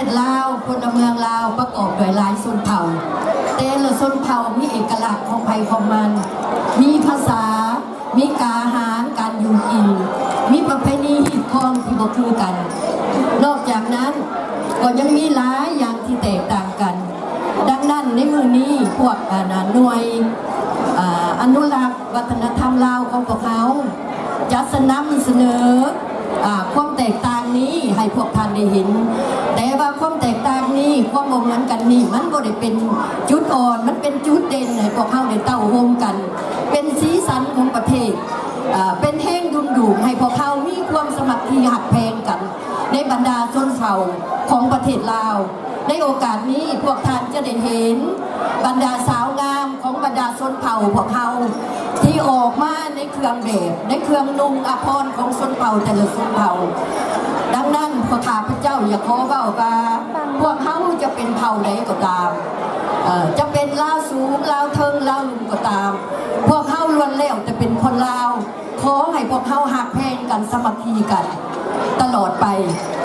ศลาวพลเมืองลาวประกอบด้วยหลายชนเผ่าแต่ละชนเผ่ามีเอกลักษณ์ของไผของมันมีภาษามีการอาหารการอยู่กินมีประเพณีฮิตของที่บ่คือกันนอกจากนั้นก็ยังมีหลายอย่างที่แตกต่างกันดังนั้นในมือนี้พวกหน่วยอนุรักษ์วัฒนธรรมลาวของพวกเขาจะนำเสนอความแตกต่างนี้ให้พวกท่านได้เห็นแต่ว่าความแตกต่างนี้ความบ่เหมือนกันนี่มันบ่ได้เป็นจุดอ่อนมันเป็นจุดเด่นให้พวกเขาได้เต้าโฮมกันเป็นสีสันของประเทศเป็นแห้งดุมดูให้พวกเขามีความสมัครที่หักแพงกันในบรรดาชนเผ่าของประเทศลาวในโอกาสนี้พวกท่านจะได้เห็นบรรดาสาวงามของบรรดาชนเผ่าพวกเขาที่ออกมาในเครื่องแบบในเครื่องนุ่งอาภรณ์ของชนเผ่าแต่ละชนเผ่าดังนั้นพระข้าพเจ้าอย่าขอเว้าว่าพวกเขาจะเป็นเผ่าใดก็ตามจะเป็นลาวสูงลาวเทิงลาวลุงก็ตามพวกเขาล้วนแล้วจะเป็นคนลาวขอให้พวกเขาหักแพงกันสมัครกันตลอดไป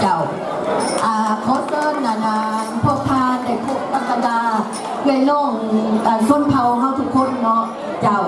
เจ้าขอเชิญนาพวกพาในพวกตักดาเวยล่องชนเผ่าเขาทุกคนเนาะเจ้า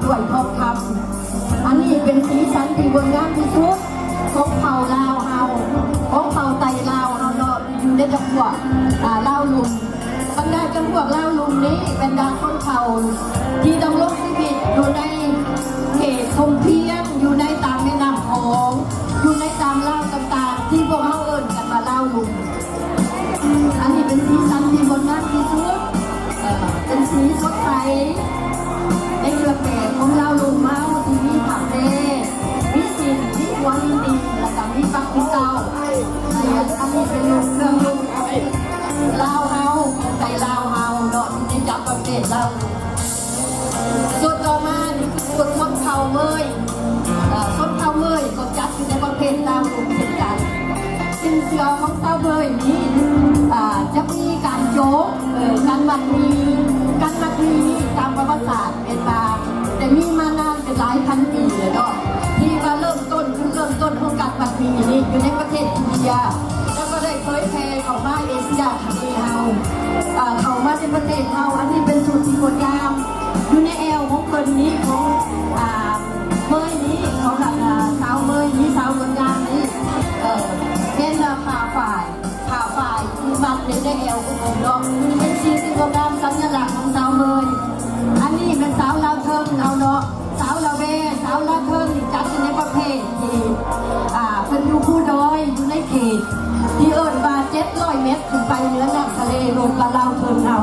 ด้วยทองคำอันนี้เป็นสีสันที่งดงามที่สุดของเผ่าลาวเฮาของเผ่าไตลาวเฮาเนาะอยู่ในจังหวัดลาวลุงบรรดาจังหวัดลาวลุงนี้เป็นดาชนเผ่าที่ดำรงชีวิตอยู่ในเขตทงเพียงอยู่ในตามแม่น้ำโขงอยู่ในตามลาวต่างๆที่พวกเขาเอิ้นกันว่าลาวลุงอันนี้เป็นสีสันที่งดงามที่สุดเป็นสีสดใสในเครือข่ายของเราลุงเมาที่มีผักเด้มีสิ่งที่หัวมีดีและก็มีปักที่เก่าอันนี้เป็นลุงเครื่องลุงลาวเฮาใจลาวเฮาเนาะในจับประเทศเราส่วนต่อมานี่คือส่วนส้นเผาเมยส้นเผาเมยก็จัดอยู่ในประเทศลาวลุงเช่นกันสิ่งเสียของเต้าเมยนี้จะมีการโยกการมัดมีตามประวัติศาสตร์เป็นมาแต่มีมานานเป็นหลายพันปีเลยเนาะที่ว่าเริ่มต้นของการมัดมีนี่อยู่ในประเทศอินเดียแล้วก็ได้เผยแพร่เข้ามาเอเชียทวีเฮาเข้ามาในประเทศเฮาอันนี้เป็นสูตรที่งดงามอยู่ในแอลของคนนี้ของเมยนี้ของสาวเมยนี้สาวงดงามนี้เป็นผ่าฝ่ายที่มัดในแอลของเนาะเป็นสิ่งที่งดงามสัญลักษณ์ของสาวเมยอันนี้เป็นสาวลาวเทิงเอาเนาะสาวลาวเวสาวลาวเทิงจัดอยู่ในประเภทที่เป็นอยู่ผู้ดอยอยู่ในเขตที่เอิ้นว่า700 เมตรขึ้นไปเหนือน้ำทะเลลงกับลาวเทิงเอา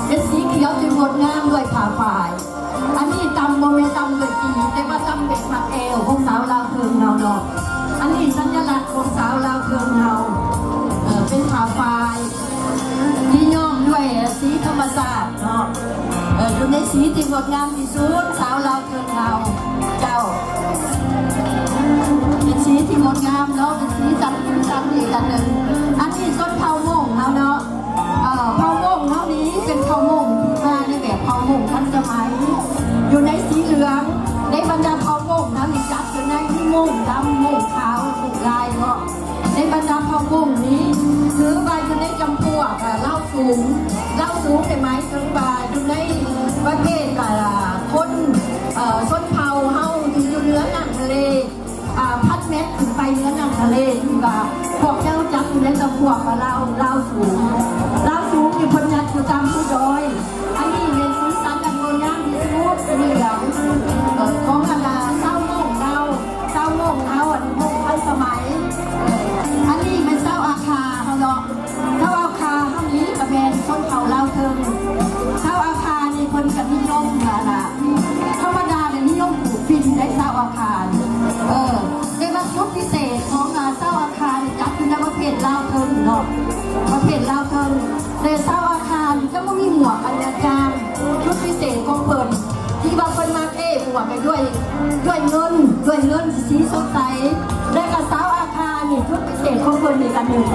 เป็นสีเขียวที่งดงามด้วยผ่าฝ่ายอันนี้ตำโมเมตำเลยจีแต่ว่าตำเป็นผักเอวของสาวลาวเทิงเอาเนาะอันนี้สัญลักษณ์ของสาวลาวเทิงเอาเป็นผ่าฝ่ายที่ย้อมด้วยสีธรรมชาติเนาะอยู่ในสีที่งดงามที่สุดสาวลาวเทิงเอาเจ้าเป็นสีที่งดงามเนาะเป็นสีสันอีกอันหนึ่งอันนี้ส้นเผาม่งเอาเนาะเผาม่งเท่านี้เป็นเผาม่งมาในแบบเผาม่งทันสมัยอยู่ในสีเหลืองในบรรดาเผาม่งนะมีจัดอยู่ในที่ม่งดำม่งขาวม่งลายเนาะในบรรดาเผาม่งนี้ถือว่าอยู่ในจำพวกเล่าสูงเป็นไม้ถึงว่าอยู่ในประเทศคนส้นเผาเฮาที่อยู่เหนือน้ำทะเลพัดเม็ดขึ้นไปเหนือน้ำทะเลที่ว่าพวกเจ้าจับอยู่ในจำพวกเล่าสูง มธรรมดาเนี่ยนิยมปลูกฟินได้เศร้าอาคารในวันชุดพิเศษของเศร้าอาคารจัดขึ้นในประเภทลาวเทิงเนาะประเภทลาวเทิงในเศร้าอาคารก็ไม่มีหมวกอันจามชุดพิเศษของเพิ่นที่บางคนมาหมวกไปด้วยเงินสีสดใสและกับเศร้าอาคารนี่ชุดพิเศษของเพิ่นนี่กันหนึ่ง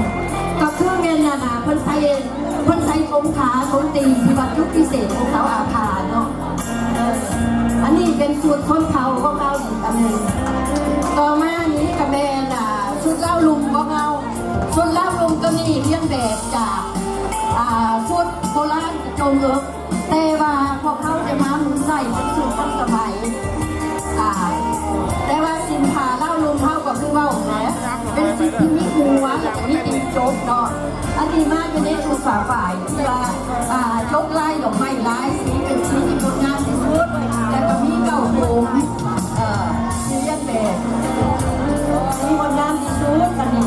ก็คือเงินเพิ่นใช้สงขาสงตีที่ว่าชุดพิเศษของเศร้าอาคารเนาะอันนี้เป็นสูตรคนเขาก็เล่าอีกอันหนึ่งต่อมานี้กับแม่ชุดเล่าลุงก็เล่าชุดเล่าลุงก็นี่เรียนแบบจากชุดโบราณจงเอิบแต่ว่าพอเขาจะมาหมุนใส่สูตรทันสมัยแต่ว่าสินค้าเล่าลุงเท่ากับคือว่าเป็นสิ่งที่มีหัวและมีติดโจ๊กเนาะอันนี้มาเป็นในชุดฝาฝ่ายที่ว่าโจ๊กไล่ดอกไม้ไล่สีเป็นสีที่งดงามที่สุดแต่ก็มีเก่าโผมที่เรียนแบบที่งดงามที่สุดกันนี่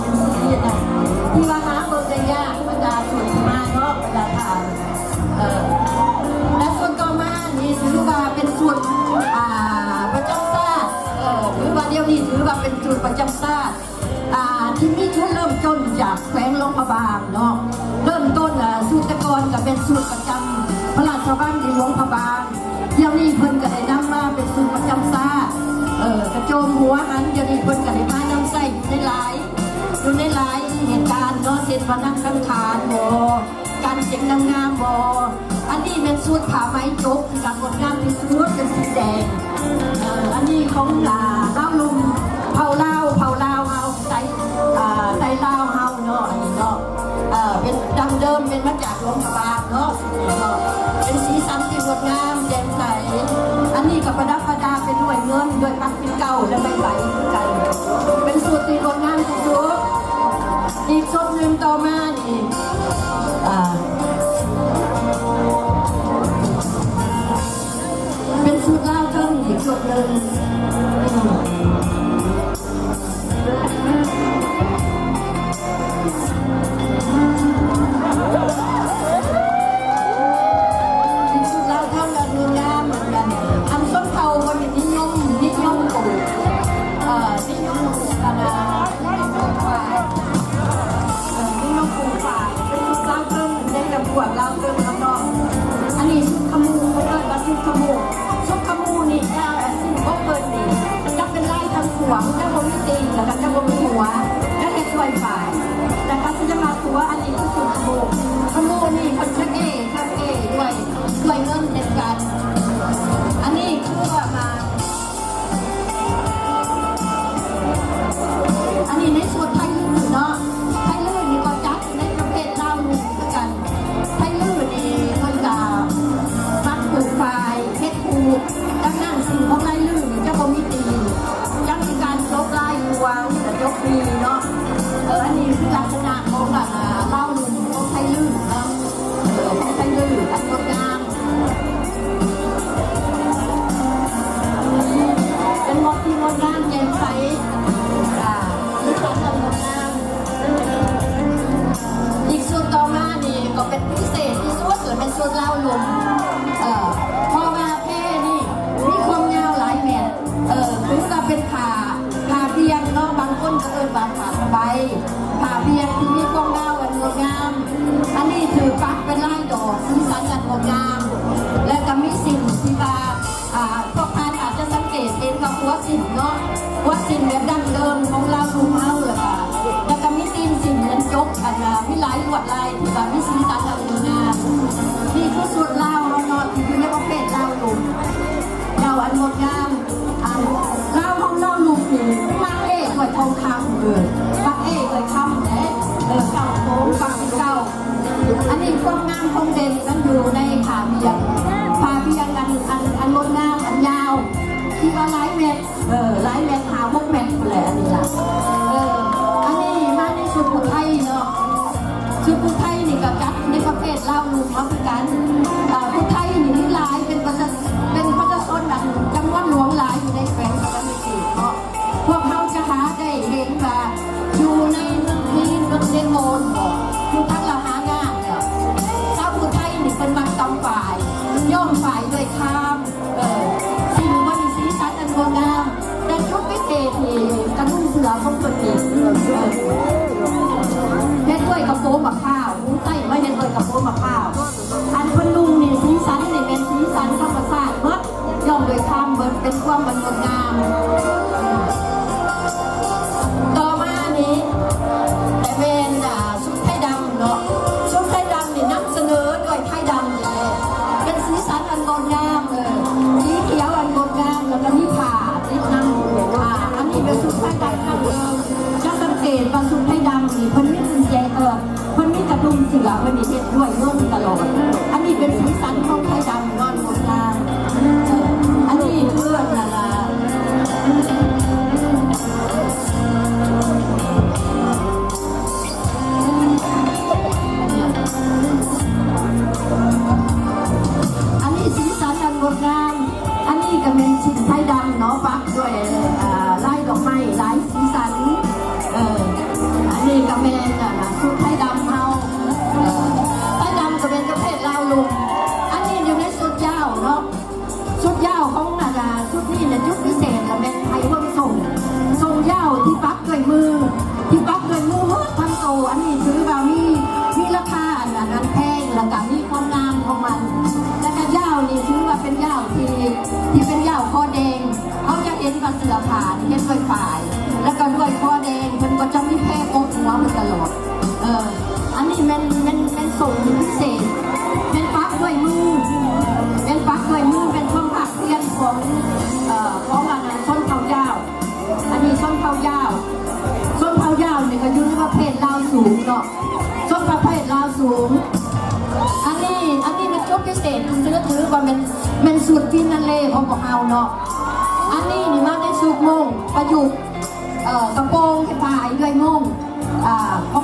ที่ว่าหาเบอร์ได้ยากบรรดาส่วนมาเนาะบรรดาทานและส่วนต่อมานี่ถือว่าเป็นส่วนประจำชาติหรือว่าเดี๋ยวนี้ถือว่าเป็นจุดประจำชาติที่มีชุดเริ่มต้นจากแขวงหลวงพระบางเนาะเริ่มต้นสูตรกรก็เป็นสูตรประจำพระราชวังในหลวงพระบางเดี๋ยวนี้เพิ่นก็ได้นำมาเป็นสูตรประจำชาติกระโจมหัวอันเดี๋ยวนี้เพิ่นก็ได้มานำใส่ในหลายเหตุการณ์เนาะเช่นวันนั่งคันคานบ่การเสียงนางงามบ่อันนี้เป็นสูตรผ้าไหมจกจากงดงามที่สุดเป็นสีแดงอันนี้ของเล่าลุงเผาเล่าเฮาใส่เล่าเฮาเนาะอันนี้เนาะเป็นดังเดิมเป็นมาจากหลวงพระบางเนาะเป็นสีสันที่งดงามแจ่มใสอันนี้ก็ประดับประดาเป็นด้วยเงินด้วยปักเป็นเก่าและใบไหลกันเป็นสูตรที่งดงามที่สุดอีกชุดหนึ่งต่อมานี่เป็นสูตรเล่าเทิงอีกชุดหนึ่งหวังจะบ่มีตีนแล้วก็จะบ่มีหัวและจะช่วยฝ่ายแต่การที่จะมาตัวอันนี้คือสูตรขโมยนี่คนชักเอ๋ด้วยช่วยเงินเด็ดกันอันนี้คือมาอันนี้ในส่วนไทยลื่นเนาะไทยลื่นนี่ก็จัดในประเภทเล่าลุงเหมือนกันไทยลื่นนี่มันจะมัดผูกฝ่ายเพชรผูกดังนั้นสิ่งของไทยลื่นจะบ่มีตีนยกไล่วางแต่ยกดีเนาะอันนี้คือลักษณะของเล่าลุงของไทยลื่นเนาะของไทยลื่นอันงดงามเป็นมดที่งดงามแจ่มใสมีความงดงามอีกส่วนต่อมานี่ก็เป็นพิเศษที่สุดเป็นส่วนเล่าลุงพอมาเพ่นี่มีความยาวหลายเมตรคือจะเป็นผ่าเพียงเนาะบางคนก็บางผ่าใบผ่าเพียงที่มีความงามอันงดงามอันนี้ถือปักเป็นลายดอกสีสันอันงดงามและก็มีสิ่งที่ว่าพวกท่านอาจจะสังเกตเห็นกับหัวสิ่งเนาะหัวสิ่งแบบดั้งเดิมของเราดูเฮาเลยค่ะแล้วก็มีตีนสิ่งเหมือนจกมีหลายลวดลายที่ว่ามีสีสันอันงดงามนี่คือสูตรลาวเนาะที่อยู่ในประเภทลาวลุงเราอันงดงามเล่าห้องเล่าลุงนี่ปักเอกไว้ทองคำปักเอกไว้คำเนี่ยเก่าโค้งปักเป็นเก่าอันนี้ความงามคงเด่นกันอยู่ในขาเบียงอันงดงามอันยาวที่ว่าหลายเม็ดหา6 เม็ดแหละอันนี้ล่ะอันนี้มาในชุดผู้ไทยเนาะชุดผู้ไทยนี่ก็จัดในประเภทเล่าลุงเขาคือกันผู้ไทยนี่หลายเป็นประชาชนแบบจำนวนหลวงหลายอยู่ในแขวงสารพีเพราะพวกเขาจะหาได้เห็นว่าอยู่ในเมืองนี้เมืองเดโมนคือทั้งเราหางานเนี่ยชาวผู้ไทยนี่เป็นมักตำฝ่ายย่อมฝ่ายด้วยคาม ของคนนี้เฮ็ดด้วยกระโปรงมะพร้าวหูใต้ไม่เฮ็ดด้วยกระโปรงมะพร้าวอันคนลุงนี่สีสันนี่เป็นสีสันธรรมชาติเบิดย่อมโดยความเบิดเป็นความงดงามต่อมานี้แต่เป็นชุดไทยดำเนาะชุดไทยดำนี่นำเสนอด้วยไทยดำนี่เป็นสีสันอันงดงามสีเขียวอันงดงามแล้วก็มีผ้าติดน้ำอันนี้เป็นชุดไทยดำจะสังเกตว่าชุดไทยดำนี่เพิ่นมีกุญแจเพิ่นมีกระดุมเสือเพิ่นนี่เฮ็ดด้วยเงินตลอดอันนี้เป็นสีสันของไทยดำนอนงดงามอันนี้เพื่อนน่ะล่ะอันนี้สีสันอันงดงามอันนี้ก็เป็นชิ้นไทยดำเนาะปักด้วยลายดอกไม้ลายสีสันอันนี้ก็เป็นชุดไทยดำเฮาไทยดำก็เป็นประเภทลาวลุงอันนี้อยู่ในชุดยาวเนาะชุดยาวของชุดนี้เนี่ยชุดพิเศษเราเป็นไทยเพิ่มส่งยาวที่ปักด้วยมือเมื่อทำโตอันนี้ถือว่ามีราคาอันนั้นแพงแล้วก็มีความงามของมันและก็ยาวนี่ถือว่าเป็นยาวที่เป็นยาวคอแดงเขาจะเห็นว่าเสือผ่านเห็นด้วยฝ่ายแล้วก็ด้วยคอแดงมันก็จะมีแพร่กบหัวมันตลอดอันนี้เป็นส่งพิเศษเป็นปักด้วยมือเป็นช่องผักเทียนของส้นเผายาวอันนี้ส้นเผายาวเนี่ยก็อยู่ในประเภทลาวสูงเนาะส้นประเภทลาวสูงอันนี้เป็นชุดพิเศษถือว่าเป็นสูตรฟินาเล่ของพวกเราเนาะอันนี้นี่มาในสูตรมงประยุกต์กระโปรงที่ผ้าด้วยมงข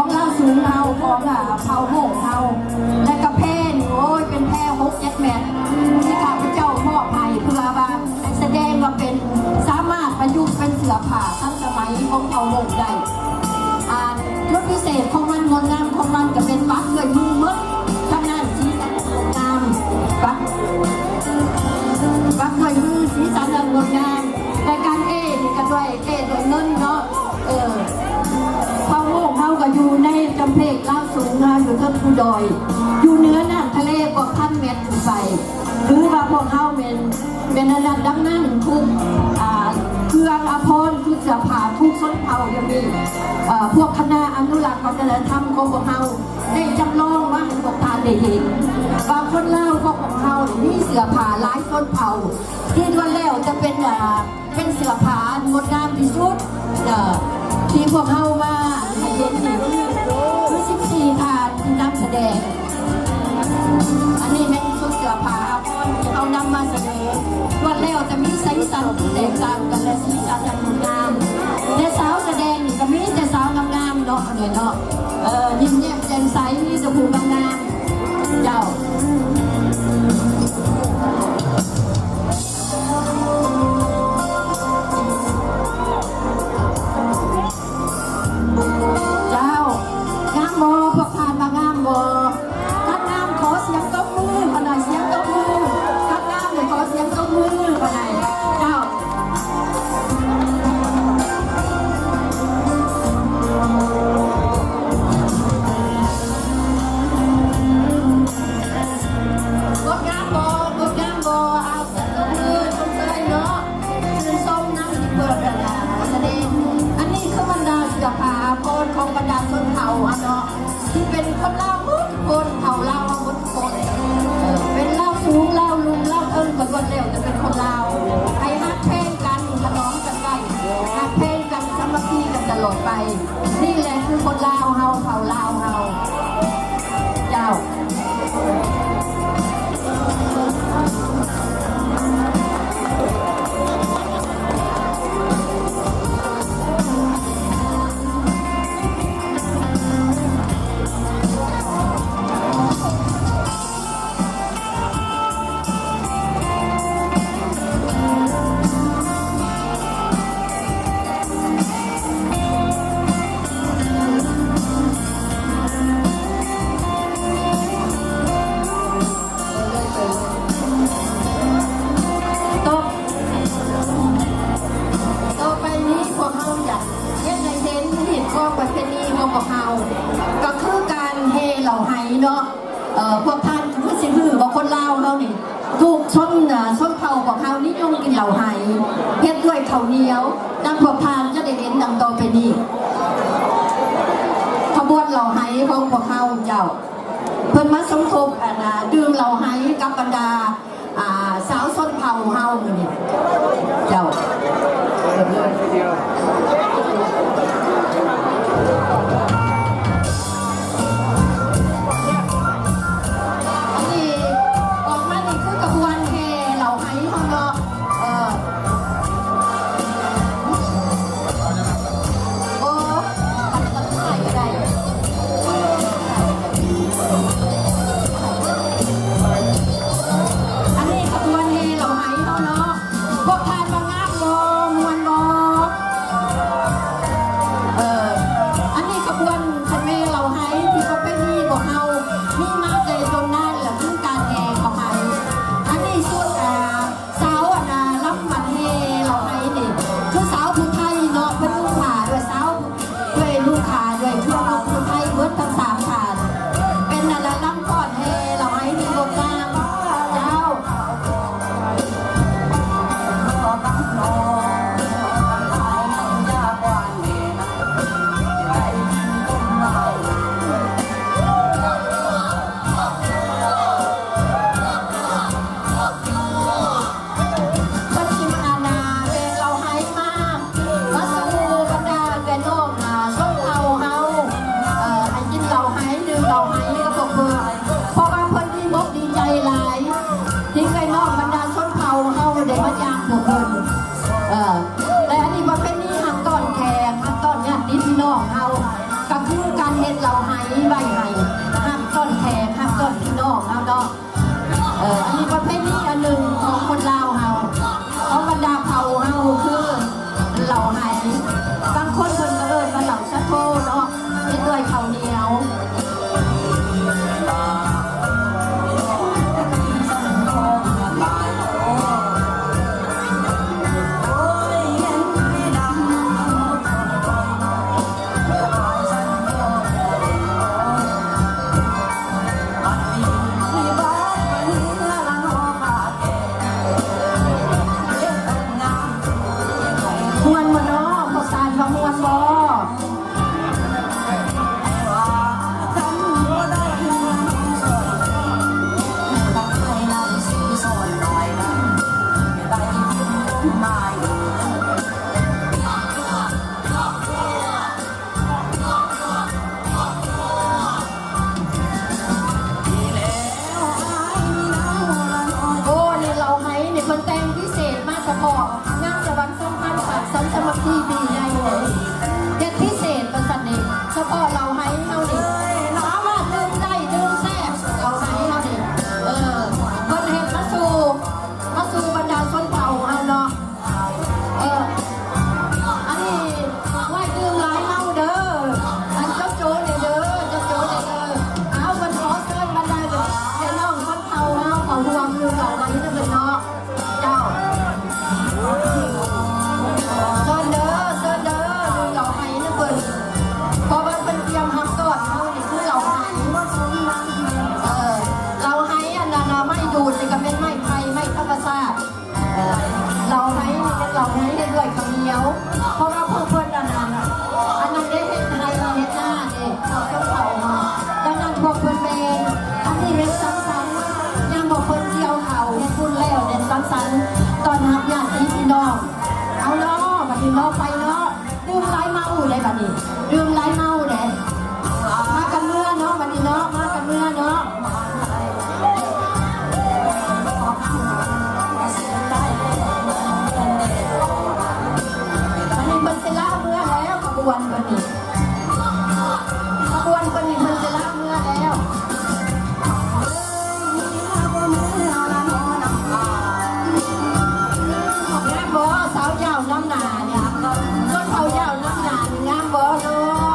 องลาวสูงเราของเผามงเราและกระเพนโอ้ยเป็นแพร่6-7 เมตรที่ข้าพเจ้ามอบให้เพื่อว่าแสดงว่าเป็นสามารถประยุกต์เป็นเสื้อผ้าทันสมัยของเผามงได้ชุดพิเศษของมันงดงามของมันก็เป็นปักด้วยมือมึกทำงานสีสันงดงามปักด้วยมือสีสันงดงามแต่การนี่ก็ด้วยเงินเนาะเผามงเฮาก็อยู่ในจำเพกลาวสูงอยู่เทิงภูดอยอยู่เหนือน้ำทะเลกว่า1,000 เมตรขึ้นไปถือว่าพวกเฮาเป็นระดับดังนั้นทุกเครื่องอภรณ์ทุกเสื้อผ้าทุกส้นเผายังมีพวกคณะอนุรักษ์วัฒนธรรมของพวกเฮาได้จำลองมาให้พวกท่านได้เห็นบางคนเล่าพวกของเฮามีเสื้อผ้าหลายส้นเผาที่ล้วนแล้วจะเป็นเสื้อผ้างดงามที่สุดที่พวกเฮามาให้เห็นนี่คือ14 ถาดที่นำแสดงอันนี้เป็นชุดเสื้อผ้าที่เอานำมาเสนอวันแล้วจะมีสีสันแตกต่างกันและสีสันงดงามในสาวแสดงนี่ก็มีแต่สาวงามๆเนาะเนี่ยเนาะยิ้มแย้มแจ่มใสมีแต่ผู้งามๆเจ้างามบ่พวกผ่านมางามบ่ถ้างามขอเสียงตบมือขอหน่อยเสียงตบมือถ้างามเลยขอเสียงตบมือขอหน่อยเจ้า เนาะพวกท่านคือสิหือว่าคนลาวเรานี่ถูกชนเผ่าของเขานิยมกินเหล่าไหเฮ็ดด้วยข้าวเหนียวดังพวกท่านจะได้เห็นดังต่อไปนี้ขบวนเหล่าไหของพวกเขาเจ้าเพิ่นมาสมทบดื่มเหล่าไหกับบรรดาสาวชนเผ่าเฮานี่เจ้าและอันนี้ว่าเป็นนี่หักต้นแขกหักต้นเนี่ยดิพี่น้องเอาก็คือการเฮ็ดเราให้ใบให้หักต้นแขกหักต้นพี่น้องเอาเนาะอันนี้ประเภทนี้อันหนึ่งของคนลาวเฮาของบรรดาเผ่าเฮาคือเหล่าให้บางคนเพิ่นก็เอิ้นว่าเหล่าชะโทเนาะเฮ็ดด้วยข้าวเหนียวที่ดีใหญ่เลยเด็ดพิเศษประสันนี่เฉพาะเราให้เท่านี้สามารถดื่มได้ดื่มแซ่บเราให้เท่านี้คนเห็นมาสู่บรรดาชนเผ่าเอาเนาะอันนี้ไหวดื่มหลายเมาเด้ออันเจ้าโจ้เนี่ยเด้อเจ้าโจ้เนี่ยเด้อเอาบรรดาเชิญบรรดาเจ้าน้องชนเผ่าเอาเขารวมอยู่เราไว้นี่เป็นเนาะเจ้าเพราะว่าเป็นเตรียมทำก่อนเขานี่คือเราให้เราให้อันนั้นไม่ดูดนี่ก็เป็นไม่ไผ่ไม่ธรรมชาติเราให้เป็นเราให้ได้ด้วยข้าวเหนียวเพราะว่าพวกเพื่อนอันนั้นได้เห็นไทยเห็นหน้าเนี่ยเขาก็เผามาดังนั้นพวกเพื่อนเองอันนี้เห็นซ้ำๆยังบอกคนเดียวเขาเห็นคุณแล้วเห็นซ้ำๆตอนทำญาติพี่น้องเอาเนาะบัดนี้เนาะไปเนาะดื่มไรเมาเลยบัดนี้ดื่มไรเมาเลยมากันเมื่อเนาะบัดนี้เนาะมากันเมื่อเนาะอันนี้มันจะล่าเมื่อแล้วขบวนบัดนี้ขบวนบัดนี้มันจะล่าเมื่อแล้วงามบ่สาวยาวน้ำหนาเนี่ยต้นเขายาวน้ำหนาเนี่ยงามบ่เนาะ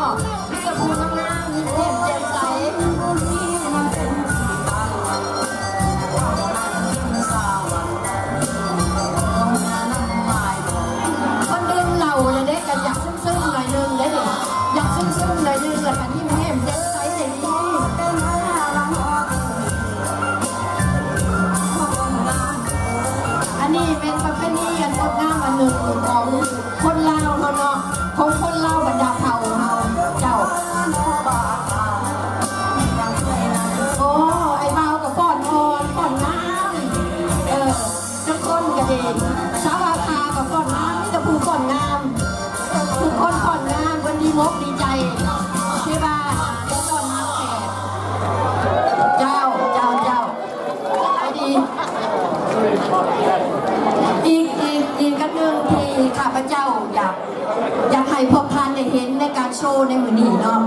ว์ในมือนี้เนาะ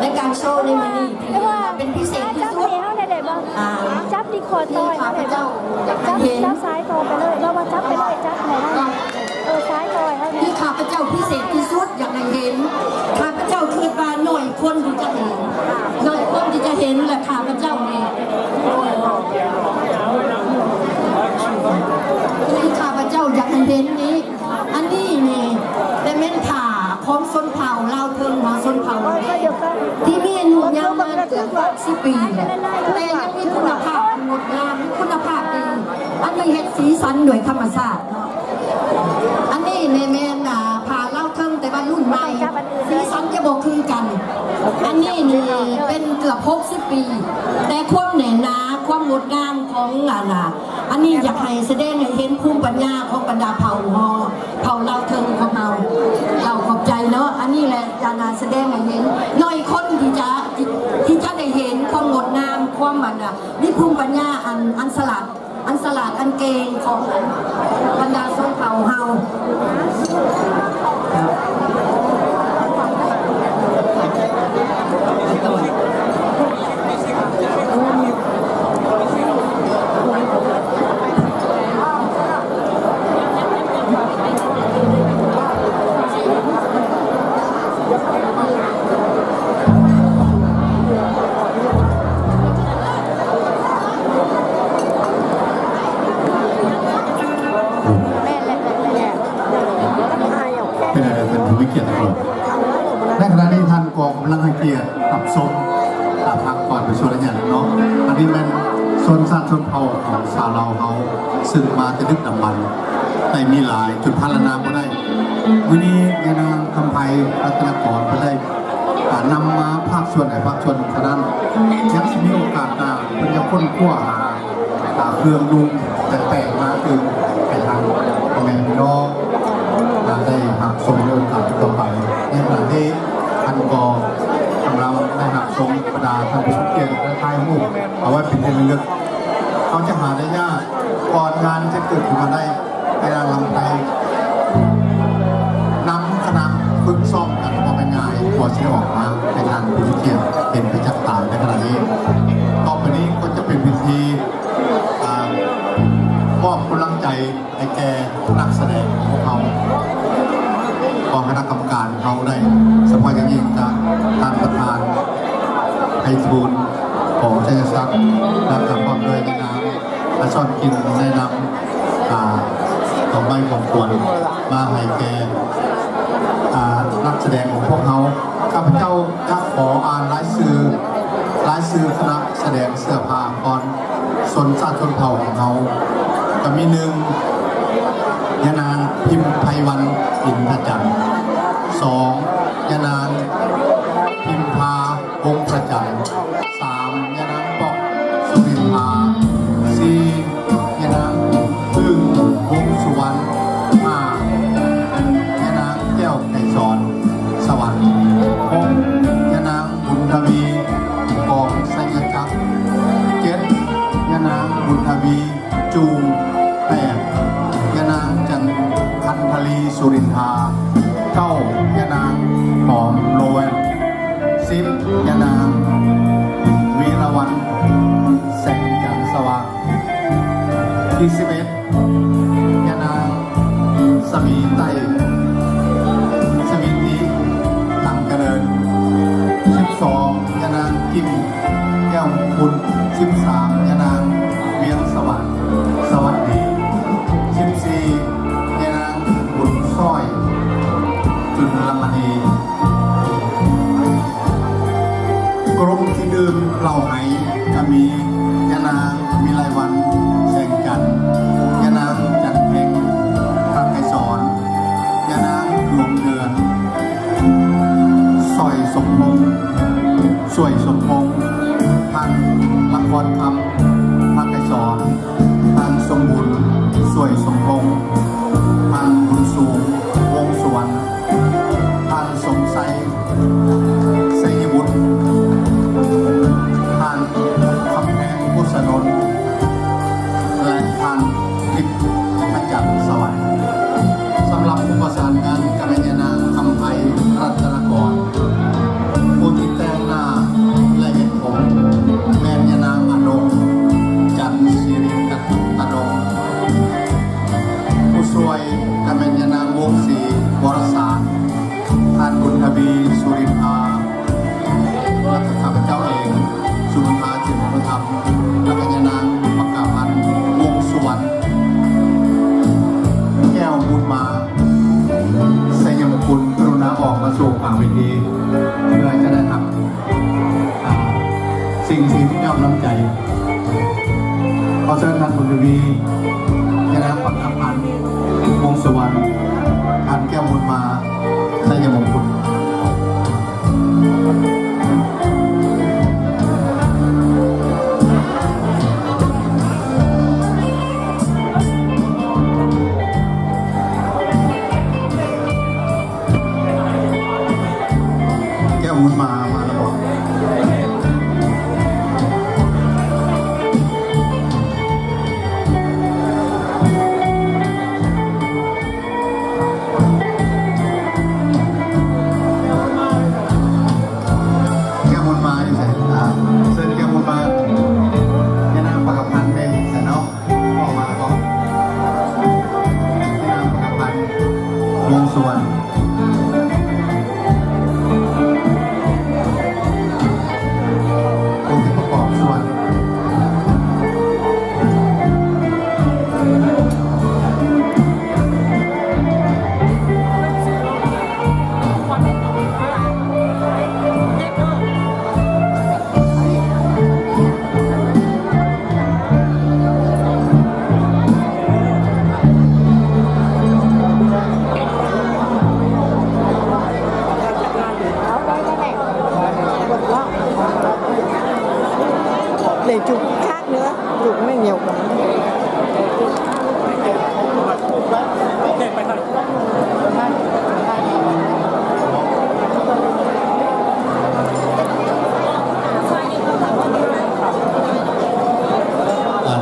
ในการโชว์ในมือนี้เป็นพิเศษที่สุดจับดีคอต่อยจับซ้ายต่อไปเลยเราว่าจับไปเลยจับไหนนะซ้ายต่อยให้ที่ข้าพเจ้าพิเศษที่สุดอยากให้เห็นข้าพเจ้าคือการหน่อยคนที่จะเห็นหน่อยคนที่จะเห็นแหละข้าพเจ้าเนี่ยที่ข้าพเจ้าอยากให้เห็นนี้อันนี้นี่ได้เม้นผ่าของชนเผ่าลาวเทิงมาชนเผ่าที่มีอายุยาวมาเกือบ10 ปีแต่ยังมีคุณภาพงดงามคุณภาพดีอันนี้เห็ดสีสันโดยธรรมชาติอันนี้ในแม่นผ่าเล่าเทิงแต่ว่ารุ่นใหม่สีสันจะบอกคือกันอันนี้นี่เป็นเกือบ60 ปีแต่ความแน่นหนาความงดงามของอันนี้อยากให้แสดงให้เห็นภูมิปัญญาของบรรดาเผ่าเล่าเทิงของเราขอบใจเนาะอันนี้แหละจานาแสดงให้เห็นหน่อยคนที่จะได้เห็นความงดงามความนี่ภูมิปัญญาอันสลัดอันเกงของบรรดาชนเผ่าเฮาในขณะนี้ท่านกองกำลังให้เกียรติกับชมพักก่อนไปชวนอะไรอย่างเนาะอันนี้เป็นชนชาติชนเผ่าของชาวลาวเขาซึ่งมาจะดึกดำบรรพ์แต่มีหลายจุดพัฒนาก็ได้วันนี้แม่นางคำไพรัตนกรก็ได้นำมาภาคส่วนไหนภาคส่วนฉะนั้นยังมีโอกาสเป็นยังค้นคว้าหาเครื่องดุงแต่งมาคือไปทางแม่พี่น้องได้หักสมโอกาสต่อไปในขณะที่ท่านกองของเราได้หักสมประดาท่านผู้เกียรติและทายหูเอาไว้เป็นที่ระลึกเขาจะหาได้ยากก่อนงานจะเกิดขึ้นมาได้ในนางลำไพนำคณะฝึกซ้อมกันพอเป็นงานกว่าจะออกมาในงานผู้เกียรติเห็นไปจักตาในขณะนี้ต่อไปนี้ก็จะเป็นพิธีมอบกำลังใจให้แก่นักแสดงของเขากองคณะกรรมการเขาได้สมัยกันยิ่งจากท่านประธานไพฑูรย์ของชัยศักดิ์และกับความด้วยในนามและซ่อนกินในนามของใบของควรมาให้แก่นักแสดงของพวกเขาข้าพเจ้าจะขออ่านรายชื่อคณะแสดงเสื้อผ้าก่อนชนชาติชนเผ่าของเขาก็มี1ยานางพิมพ์ไพวันอินทจันทร์2ยานางพิมพาวงประจันทร์3ยานางปอกสุรินทรา4ยานางพึ่งวงสุวรรณ5ยานางแก้วไก่สอนสวรรค์6ยานางบุญทวีกองไสยจักร7ยานางบุญทวีจู8ยานางจันพันธลีสุรินทรา9ยานางหอมโรย10ยานางวีรวรรณแสงจันทร์สว่าง11ยานางสมีไตสมิติตั้งเจริญ12ยานางกิมแก้วบุญ13ยานางเวียงสวัสดิ์สวัสดี14ยานางบุญสร้อยจุลมณีกรมที่ดื่มเหล่าไหจะมียานางมีลายวันแสงจันทร์ยานางจันเพ็งพระไกรสอนยานางดวงเดือนสอยสมพงษ์สวยสมพงษ์ทางละครคำพระไกรสอนทางสมบุญสวยสมพงษ์ทางบุญสูงวงสวรรค์ทางสมไซไสยบุตรทางคำแพงพุทธนนท์และทางทิพย์พระจันทร์สวรรค์สำหรับผู้ประสานงานกัลยาณคำไพรัตนกร สิ่งที่ยอมน้ำใจขอเชิญท่านบุญทวียนาปัตตพันธ์วงสุวรรณการแก้วมุลมาชัยมงคลแก้วมุลมาแล้วบอกวงส่วนองค์ที่ประกอบส่วนđể chụp khác nữa, chụp mới nhiều quá.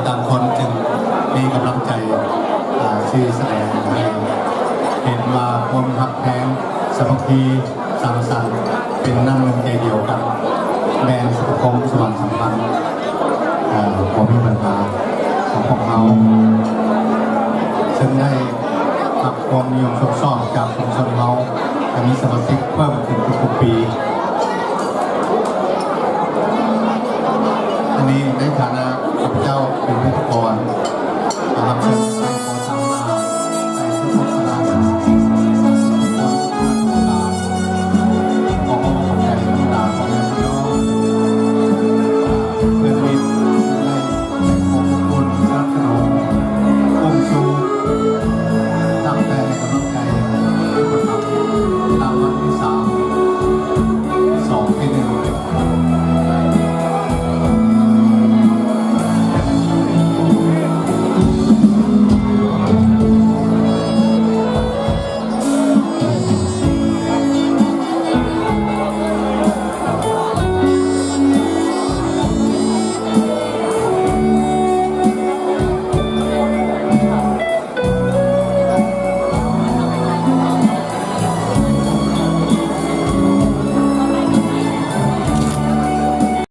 ต่างคนจึงมีกำลังใจที่แสดงให้เห็นว่าความหักแพงสามัคคีสร้างสรรค์เป็นน้ำหนึ่งใจเดียวกันแบรนด์สุขภาพสว่างสัมพันธ์ผมมีปัญหาของพวกเขาซึ่งได้รับความนิยมชมชอบจากชุมชนเขาแต่มีสมาชิกเพิ่มขึ้นทุกๆปีอันนี้ในฐานะข้าพเจ้าเป็นพิธีกรนะครับ